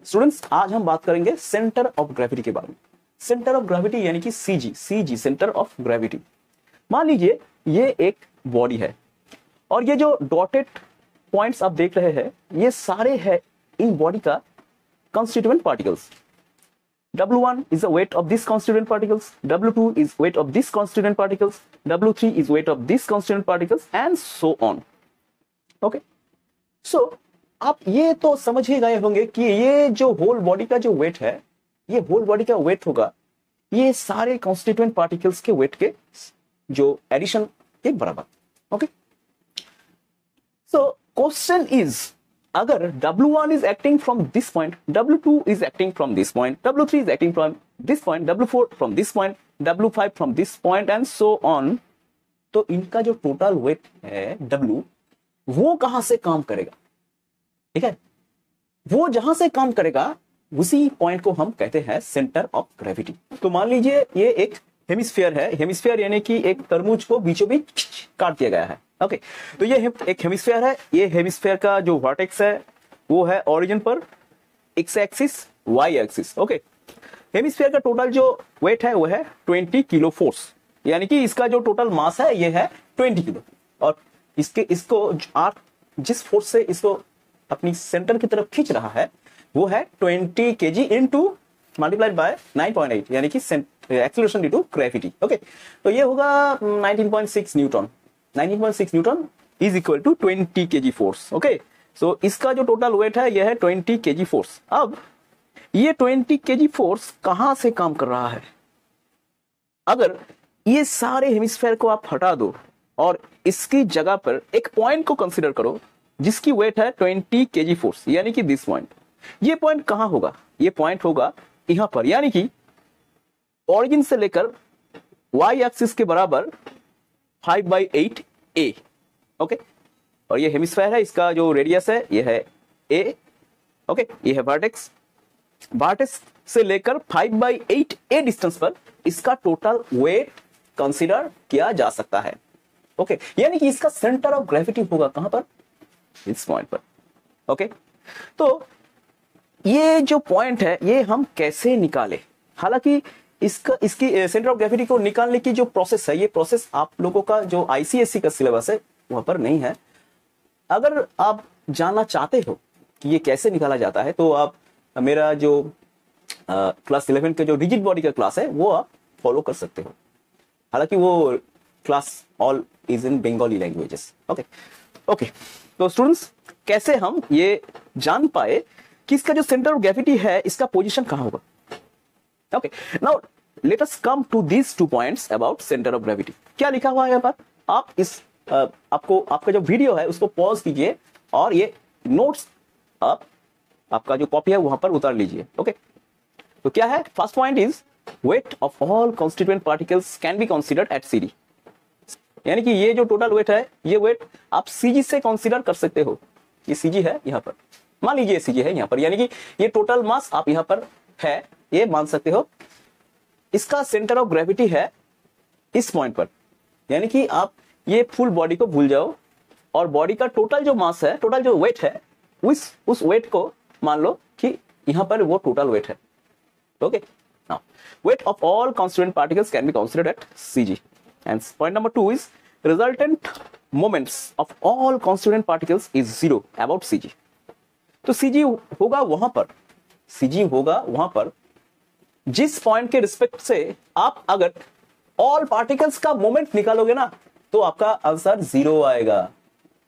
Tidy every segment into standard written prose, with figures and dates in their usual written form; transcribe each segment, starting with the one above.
Students आज हम बात करेंगे सेंटर ऑफ ग्रेविटी के बारे में। सेंटर ऑफ ग्रेविटी यानी कि सीजी सेंटर ऑफ ग्रेविटी। मान लीजिए ये एक बॉडी है और ये जो डॉटेड पॉइंट्स आप देख रहे हैं ये सारे हैं इन बॉडी का constituent particles. W1 is the weight of this constituent particles, W2 is weight of this constituent particles, W3 is weight of this constituent particles and so on. Okay? So आप ये तो समझ ही गए होंगे कि ये जो होल बॉडी का जो वेट है ये होल बॉडी का वेट होगा ये सारे constituent particles के वेट के जो एडिशन के बराबर। ओके? So question is अगर W1 is acting from this point, W2 is acting from this point, W3 is acting from this point, W4 from this point, W5 from this point and so on, तो इनका जो total weight है W वो कहां से काम करेगा? ठीक है, वो जहां से काम करेगा उसी पॉइंट को हम कहते हैं सेंटर ऑफ ग्रेविटी। तो मान लीजिए ये एक हेमिस्फीयर है, हेमिस्फीयर यानी कि एक तरबूज को बीचों बीच काट दिया गया है। ओके, तो ये एक हेमिस्फीयर है, ये हेमिस्फीयर का जो वर्टेक्स है वो है ओरिजिन पर X axis Y axis. Okay, hemisphere का टोटल जो वेट है वो है 20 किलो फोर्स, यानी कि इसका जो टोटल मास है ये है 20 किलो और इसको आप जिस फोर्स से इसको अपनी सेंटर की तरफ खींच रहा है वो है 20 kg इंटू मल्टीप्लाइड बाय 9.8 यानी कि acceleration due to gravity. Okay, तो ये होगा 19.6 newton. 19.6 newton is equal to 20 kg force. Okay, so इसका जो टोटल वेट है यह है 20 kg फोर्स। अब ये 20 kg फोर्स कहां से काम कर रहा है? अगर ये सारे हेमिस्फीयर को आप हटा दो और इसकी जगह पर एक पॉइंट को कंसीडर करो जिसकी वेट है 20 kg फोर्स, यानी कि दिस पॉइंट। ये पॉइंट कहां होगा? ये पॉइंट होगा यहां पर, यानी कि ऑरिजिन से लेकर वाई एक्सिस के बराबर 5/8 A। ओके, और ये हेमिस्फीयर है, इसका जो रेडियस है ये है A। ओके, ये है वर्टेक्स, वर्टेक्स से लेकर 5/8 A डिस्टेंस पर इसका टोटल वेट कंसीडर किया जा सकता है। ओके, यानी कि इसका सेंटर ऑफ ग्रेविटी होगा कहां पर? इस पॉइंट पर। ओके, तो ये जो पॉइंट है ये हम कैसे निकाले? हालांकि इसकी सेंटर ऑफ ग्रेविटी को निकालने की जो प्रोसेस है ये प्रोसेस आप लोगों का जो आईसीएससी का सिलेबस है वहां पर नहीं है। अगर आप जानना चाहते हो कि ये कैसे निकाला जाता है तो आप मेरा जो क्लास 11 का जो रिजिड बॉडी का क्लास है वो आप फॉलो कर सकते हो। हालांकि वो class all is in Bengali languages. Okay, तो स्टूडेंट्स कैसे हम ये जान पाए कि इसका जो सेंटर ऑफ ग्रेविटी है इसका पोजीशन कहां होगा? Okay, now let us come to these 2 points about center of gravity. क्या लिखा हुआ है यहाँ पर? आप इस आपका जो वीडियो है उसको पॉज कीजिए और ये नोट्स आपका जो कॉपी है वहां पर उतार लीजिए। ओके, तो क्या है? First point is weight of all constituent particles can be considered at CG, यानी कि ये जो टोटल वेट है ये वेट आप सीजी से कंसीडर कर सकते हो। ये सीजी है यहाँ पर, मान लीजिए सीजी है यहाँ पर, यानी कि ये टोटल मास आप यहाँ पर है ये मान सकते हो। इसका सेंटर ऑफ ग्रेविटी है इस पॉइंट पर, यानी कि आप ये फुल बॉडी को भूल जाओ और बॉडी का टोटल जो मास है, टोटल जो वेट है उस वेट को मान लो कि यहां पर वो टोटल वेट है। Okay, now weight of all constituent particles can be considered at CG and point number 2 is resultant moments of all constituent particles is 0 about CG. तो सीजी होगा वहां पर, सीजी होगा वहां पर जिस पॉइंट के रिस्पेक्ट से आप अगर ऑल पार्टिकल्स का मोमेंट निकालोगे ना तो आपका आंसर 0 आएगा।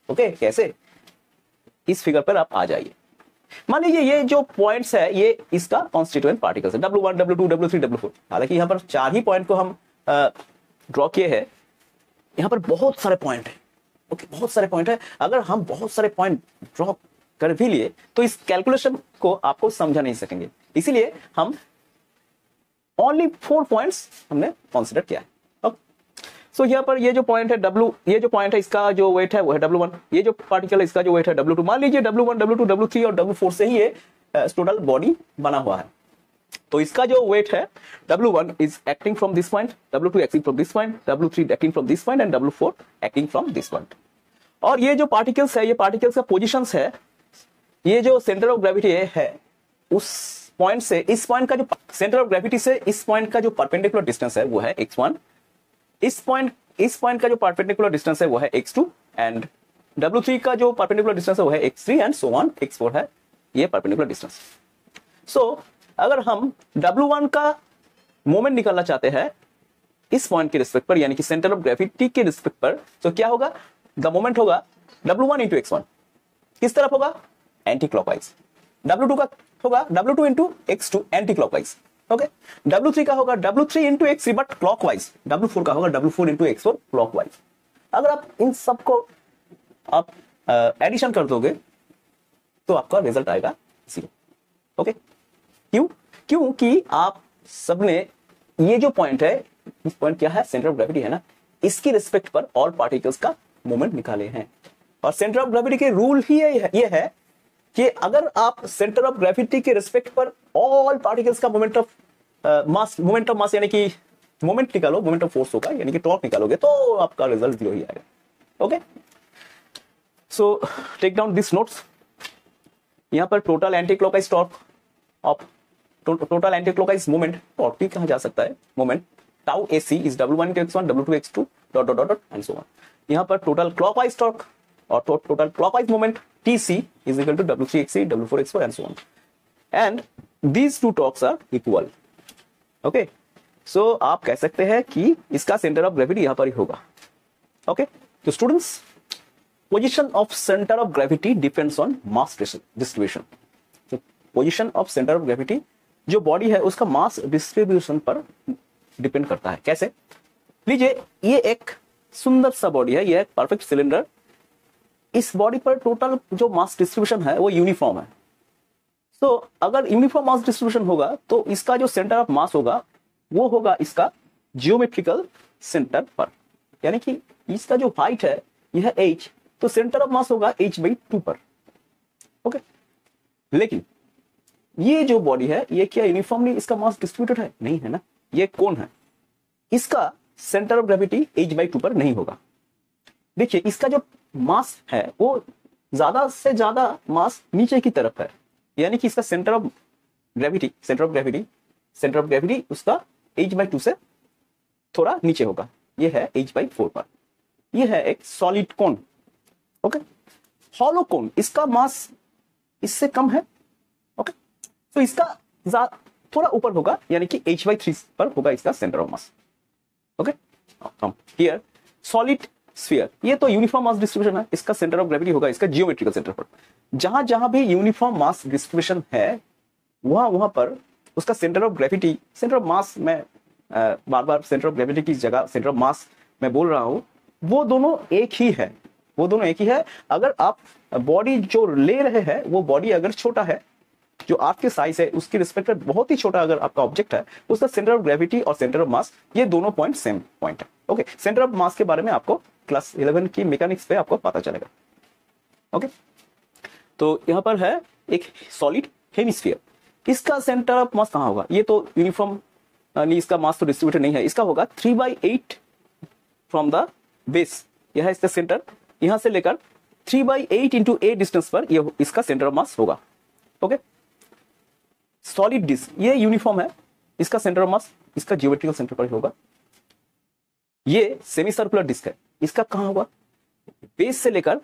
ओके, कैसे? इस फिगर पर आप आ जाइए। मान लीजिए ये जो पॉइंट्स है ये इसका कॉन्स्टिट्यूएंट पार्टिकल्स है, W1, W2, W3, W4। हालांकि यहां पर 4 ही पॉइंट को हम ड्रॉ किए हैं, यहां पर बहुत सारे पॉइंट है। ओके, बहुत सारे पॉइंट है। अगर हम बहुत सारे पॉइंट ड्रॉ कर भी लिए तो इस कैलकुलेशन को आपको समझा नहीं सकेंगे, इसीलिए हम ओनली 4 पॉइंट्स हमने कंसीडर किया है। सो यहाँ पर ये जो पॉइंट है W, ये जो पॉइंट है इसका जो वेट है वो है W1, ये जो पार्टिकल है इसका जो वेट है W2। मान लीजिए W1, W2, W3 और W4 से ही ये टोटल बॉडी बना हुआ है। तो इसका जो वेट है W1 is acting from this point, W2 acting from this point, W3 acting from this point and W4 acting from this point. और ये जो पार्टिकल्स है ये पार्टिकल्स का पोजीशंस है, ये जो सेंटर ऑफ ग्रेविटी है उस पॉइंट से इस पॉइंट का जो सेंटर ऑफ ग्रेविटी से इस पॉइंट का जो परपेंडिकुलर डिस्टेंस है वो है x1, इस पॉइंट का जो परपेंडिकुलर डिस्टेंस है वो है x2 एंड W3 का जो परपेंडिकुलर डिस्टेंस है वो है x3 and so on x4 है ये परपेंडिकुलर डिस्टेंस। सो अगर हम W1 का मोमेंट निकालना चाहते हैं इस पॉइंट के रिस्पेक्ट पर यानी कि सेंटर ऑफ ग्रेविटी के रिस्पेक्ट पर, तो क्या होगा, द मोमेंट होगा W1 इंटू x1, किस तरफ होगा, एंटी क्लॉकवाइज। W2 का होगा W2 into x2 anti clockwise, okay. W3 का होगा W3 into x3 but clockwise. W4 का होगा W4 इंटू x4 क्लॉकवाइज। अगर आप इन सबको आप एडिशन कर दोगे तो आपका रिजल्ट आएगा 0, ओके। क्योंकि आप सबने ये जो पॉइंट है, इस पॉइंट क्या है, सेंटर ऑफ ग्रेविटी है ना, इसके रिस्पेक्ट पर ऑल पार्टिकल्स का मोमेंट निकाले हैं। और सेंटर ऑफ ग्रेविटी के रूल ही ये है कि अगर आप सेंटर ऑफ ग्रेविटी के रिस्पेक्ट पर ऑल पार्टिकल्स का मोमेंट ऑफ मास यानी कि मोमेंट निकालो, मोमेंट ऑफ फोर्स होगा यानी कि टॉर्क निकालोगे तो आपका रिजल्ट 0 ही आएगा, okay. So take down this notes. यहां पर total anti clockwise torque of total anti clockwise moment torque भी कहा जा सकता है, moment tau AC is W1 x1 W2 x2 dot dot dot and so on. यहां पर टोटल क्लॉकवाइज टॉर्क और total clockwise moment TC is equal to W3 x3 W4 x4 and so on, and these two torques are equal, okay। so आप कह सकते हैं कि इसका centre of gravity यहां पर ही होगा, ओके। तो students, position of centre of gravity depends on mass distribution. तो position of centre of gravity जो बॉडी है उसका मास डिस्ट्रीब्यूशन पर डिपेंड करता है। कैसे, लीजिए ये एक सुंदर सा बॉडी है, ये एक परफेक्ट सिलेंडर। इस बॉडी पर टोटल जो मास डिस्ट्रीब्यूशन है वो यूनिफॉर्म है। तो अगर यूनिफॉर्म मास डिस्ट्रीब्यूशन होगा तो इसका जो सेंटर ऑफ मास होगा वो होगा इसका जियोमेट्रिकल सेंटर पर, यानी कि इसका जो हाइट है यह h, तो सेंटर ऑफ मास होगा h/2 पर, ओके। लेकिन ये जो बॉडी है ये क्या यूनिफॉर्मली इसका मास डिस्ट्रीब्यूटेड है? नहीं है ना, ये कौन है, इसका सेंटर ऑफ ग्रेविटी h/2 पर नहीं होगा। देखिए इसका जो मास है वो ज्यादा से ज्यादा मास नीचे की तरफ है, यानी कि इसका सेंटर ऑफ ग्रेविटी उसका h/2 से थोड़ा नीचे होगा, ये है h/4 पर। ये है एक सॉलिड कोन, ओके। हॉलो कोन, इसका मास इससे कम है, ओके। तो इसका थोड़ा ऊपर होगा यानी कि h/3 पर होगा इसका centre of mass, okay. Here solid sphere, ये तो यूनिफॉर्म मास डिस्ट्रीब्यूशन है, इसका सेंटर ऑफ ग्रेविटी होगा इसका जियोमेट्रिकल सेंटर पर। जहां जहां भी यूनिफॉर्म मास डिस्ट्रीब्यूशन है वहां पर उसका centre of gravity, centre of mass, मैं बार बार सेंटर ऑफ ग्रेविटी की जगह सेंटर ऑफ मास मैं बोल रहा हूं, वो दोनों एक ही है, वो दोनों एक ही है। अगर आप बॉडी जो ले रहे हैं वो बॉडी अगर छोटा है, जो आपके साइज है उसके रिस्पेक्ट में बहुत ही छोटा अगर आपका ऑब्जेक्ट है, उसका सेंटर ऑफ ग्रेविटी और सेंटर ऑफ मास ये दोनों पॉइंट सेम पॉइंट है, ओके। सेंटर ऑफ मास के बारे में आपको क्लास 11 की मैकेनिक्स पे आपको पता चलेगा, ओके। तो यहां पर है एक सॉलिड हेमिस्फीयर, इसका सेंटर ऑफ मास कहां होगा, ये तो यूनिफॉर्म इसका मास तो डिस्ट्रीब्यूटेड नहीं है, इसका होगा 3/8 फ्रॉम द बेस, यह है इसका सेंटर, यहां से लेकर 3/8 इंटू a डिस्टेंस पर ये इसका सेंटर ऑफ मास होगा, ओके। सॉलिड डिस्क ये यूनिफॉर्म है, इसका सेंटर ऑफ मास इसका जियोमेट्रिकल सेंटर पर होगा। ये सेमी सर्कुलर डिस्क है, इसका कहां होगा, बेस से लेकर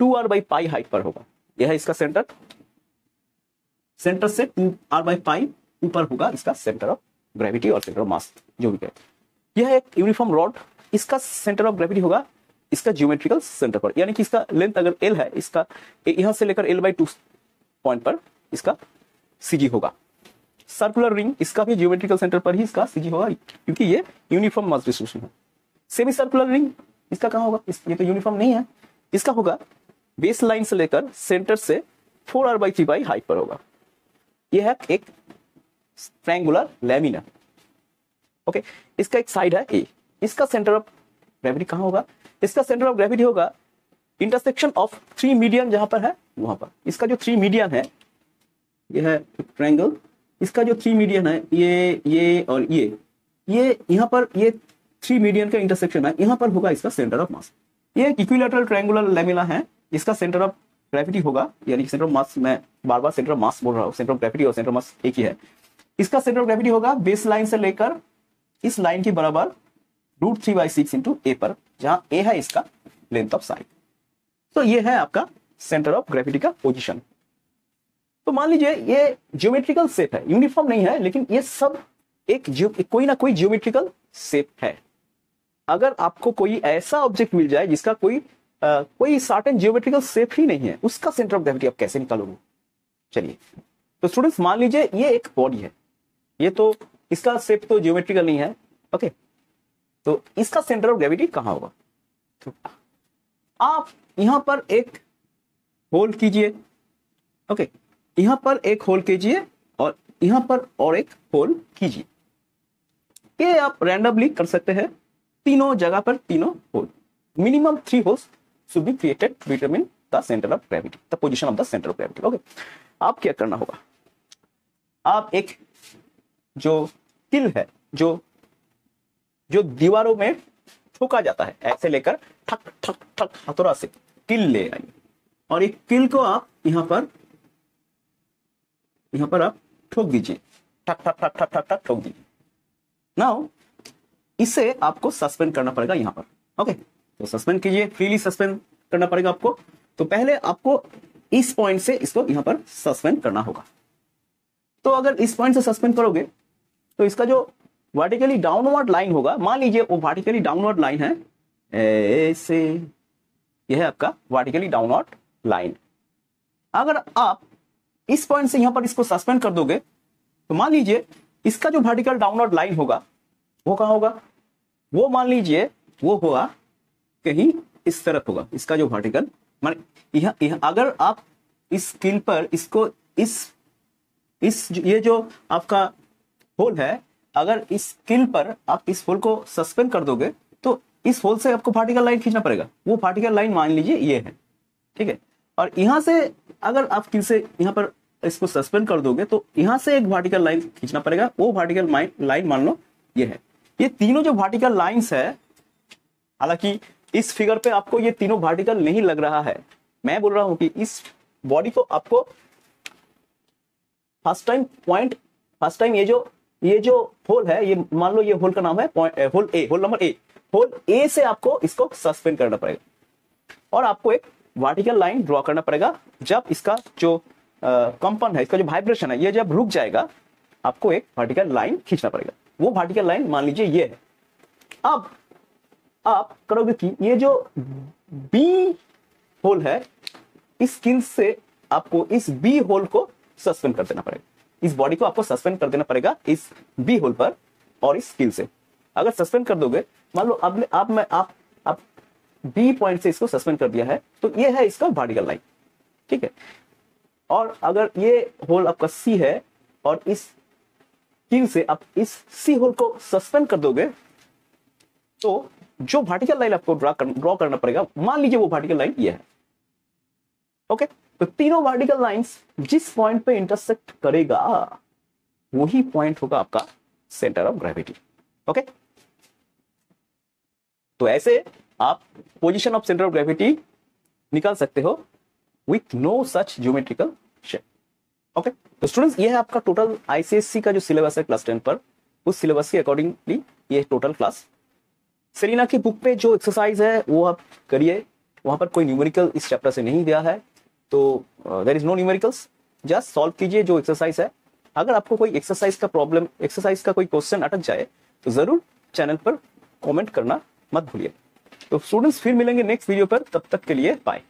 2r/π हाइट पर होगा, यह है इसका सेंटर से 2r/π ऊपर होगा इसका सेंटर ऑफ ग्रेविटी और सेंटर ऑफ मास जो भी कहते हैं। यह एक यूनिफॉर्म रॉड, इसका सेंटर ऑफ ग्रेविटी होगा इसका जियोमेट्रिकल सेंटर पर, यानी कि इसका लेंथ अगर l है, इसका यहां से लेकर l/2 पॉइंट पर इसका CG होगा। सर्कुलर रिंग, इसका भी जियोमेट्रिकल सेंटर पर ही इसका CG होगा क्योंकि ये यूनिफॉर्म मास डिस्ट्रीब्यूशन है। सेमी सर्कुलर रिंग, इसका कहां होगा, ये तो यूनिफॉर्म नहीं है, इसका होगा बेस लाइन से लेकर सेंटर से 4r/3 हाइट पर होगा। यह है एक ट्रायंगुलर लैमिना, ओके। इसका एक साइड है A, इसका सेंटर ऑफ ग्रेविटी कहां होगा, इसका सेंटर ऑफ ग्रेविटी होगा इंटरसेक्शन ऑफ 3 मीडियन जहां पर है वहां पर। इसका जो 3 मीडियन है, यह है ट्रायंगल, इसका जो 3 मीडियन है ये और ये यहां पर ये 3 मीडियन का इंटरसेक्शन है, यहां पर होगा इसका सेंटर ऑफ मास। ये एक इक्विलैटरल ट्रायंगुलर लैमिना है, इसका सेंटर ऑफ ग्रेविटी होगा, यानी कि सेंटर ऑफ मास, मैं बार बार सेंटर ऑफ मास बोल रहा हूँ, सेंटर ऑफ ग्रेविटी और सेंटर ऑफ मास एक ही है। इसका सेंटर ऑफ ग्रेविटी होगा बेस लाइन से लेकर इस लाइन के बराबर √3/6 इंटू ए पर, जहां ए है इसका लेंथ ऑफ साइड। तो ये है आपका सेंटर ऑफ ग्रेविटी का पोजीशन। तो मान लीजिए ये ज्योमेट्रिकल शेप है, यूनिफॉर्म नहीं है, लेकिन ये सब एक कोई ना कोई ज्योमेट्रिकल शेप है। अगर आपको कोई ऐसा ऑब्जेक्ट मिल जाए जिसका कोई सर्टेन ज्योमेट्रिकल शेप ही नहीं है, उसका सेंटर ऑफ ग्रेविटी आप कैसे निकालोगे? चलिए, तो स्टूडेंट्स मान लीजिए ये एक बॉडी है, ये तो इसका शेप तो ज्योमेट्रिकल नहीं है, ओके, तो इसका सेंटर ऑफ ग्रेविटी कहां होगा? तो आप यहां पर एक होल कीजिए, ओके, यहां पर एक होल कीजिए और यहां पर और एक होल कीजिए। ये आप रैंडमली कर सकते हैं, तीनों जगह पर तीनों hole, minimum 3 holes should be created to determine the centre of gravity, the position of the centre of gravity. Okay, आप क्या करना होगा, आप एक जो किल है, जो दीवारों में ठोका जाता है, ऐसे लेकर ठक ठक ठक हथौड़ा से किल ले आइए, और एक किल को आप यहां पर आप ठोक दीजिए, ठक ठक ठक ठक ठक ठक ठोक दीजिए। नाउ इसे आपको सस्पेंड करना पड़ेगा यहां पर, ओके, तो सस्पेंड कीजिए, फ्रीली सस्पेंड करना पड़ेगा आपको। तो पहले आपको इस पॉइंट से इसको यहां पर सस्पेंड करना होगा। तो अगर इस पॉइंट से सस्पेंड करोगे तो इसका जो वर्टिकली डाउनवर्ड लाइन होगा, मान लीजिए वो वर्टिकली डाउनवर्ड लाइन है ऐसे, यह है आपका वर्टिकली डाउनवर्ड लाइन। अगर आप इस पॉइंट से यहां पर इसको सस्पेंड कर दोगे तो मान लीजिए इसका जो वर्टिकल डाउनवर्ड लाइन होगा वो कहां होगा? वो मान लीजिए वो होगा कहीं इस तरफ होगा, इसका जो वर्टिकल, माने यहां अगर आप इस स्किल पर इसको ये जो आपका होल है, अगर इस स्किल पर आप इस होल को सस्पेंड कर दोगे तो इस होल से आपको वर्टिकल लाइन खींचना पड़ेगा। वो वर्टिकल लाइन मान लीजिए ये है, ठीक है, और यहां से अगर आप स्किल से यहां पर इसको सस्पेंड कर दोगे तो यहां से एक वर्टिकल लाइन खींचना पड़ेगा। वो वर्टिकल लाइन मान लो ये है। ये तीनों जो वर्टिकल लाइंस है, हालांकि इस फिगर पे आपको ये तीनों वर्टिकल नहीं लग रहा है, मैं बोल रहा हूं कि इस बॉडी को आपको फर्स्ट टाइम ये जो होल है, ये मान लो ये होल का नाम है होल नंबर ए, होल ए से आपको इसको सस्पेंड करना पड़ेगा और आपको एक वर्टिकल लाइन ड्रॉ करना पड़ेगा। जब इसका जो कंपन है, इसका जो वाइब्रेशन है, ये जब रुक जाएगा आपको एक वर्टिकल लाइन खींचना पड़ेगा। वो वर्टिकल लाइन मान लीजिए ये है। अब आप करोगे कि ये जो बी होल है, इस स्किल से आपको इस बी होल को सस्पेंड कर देना पड़ेगा। इस बॉडी को आपको सस्पेंड कर देना पड़ेगा इस बी होल पर और इस स्किल से। अगर सस्पेंड कर दोगे, मान लो आप बी पॉइंट से इसको सस्पेंड कर दिया है, तो ये है इसका वर्टिकल लाइन, ठीक है। और अगर ये होल आपका सी है और इस स्किल से आप इस सी होल को सस्पेंड कर दोगे, तो जो वर्टिकल लाइन आपको ड्रॉ करना पड़ेगा, मान लीजिए वो वर्टिकल लाइन ये है, ओके। तो तीनों वर्टिकल लाइंस जिस पॉइंट पे इंटरसेक्ट करेगा वही पॉइंट होगा आपका सेंटर ऑफ ग्रेविटी, ओके। तो ऐसे आप position of centre of gravity निकाल सकते हो with no such geometrical shape, okay. तो स्टूडेंट्स, ये है आपका टोटल आईसीएससी का जो सिलेबस है क्लास 10 पर, उस सिलेबस के अकॉर्डिंगली ये टोटल क्लास। सेलिना की बुक पे जो एक्सरसाइज है वो आप करिए, वहां पर कोई न्यूमेरिकल इस चैप्टर से नहीं दिया है, तो there is no numericals, just solve कीजिए जो एक्सरसाइज है। अगर आपको कोई एक्सरसाइज का प्रॉब्लम, एक्सरसाइज का कोई क्वेश्चन अटक जाए तो जरूर चैनल पर कमेंट करना मत भूलिए। तो स्टूडेंट्स, फिर मिलेंगे नेक्स्ट वीडियो पर, तब तक के लिए बाय।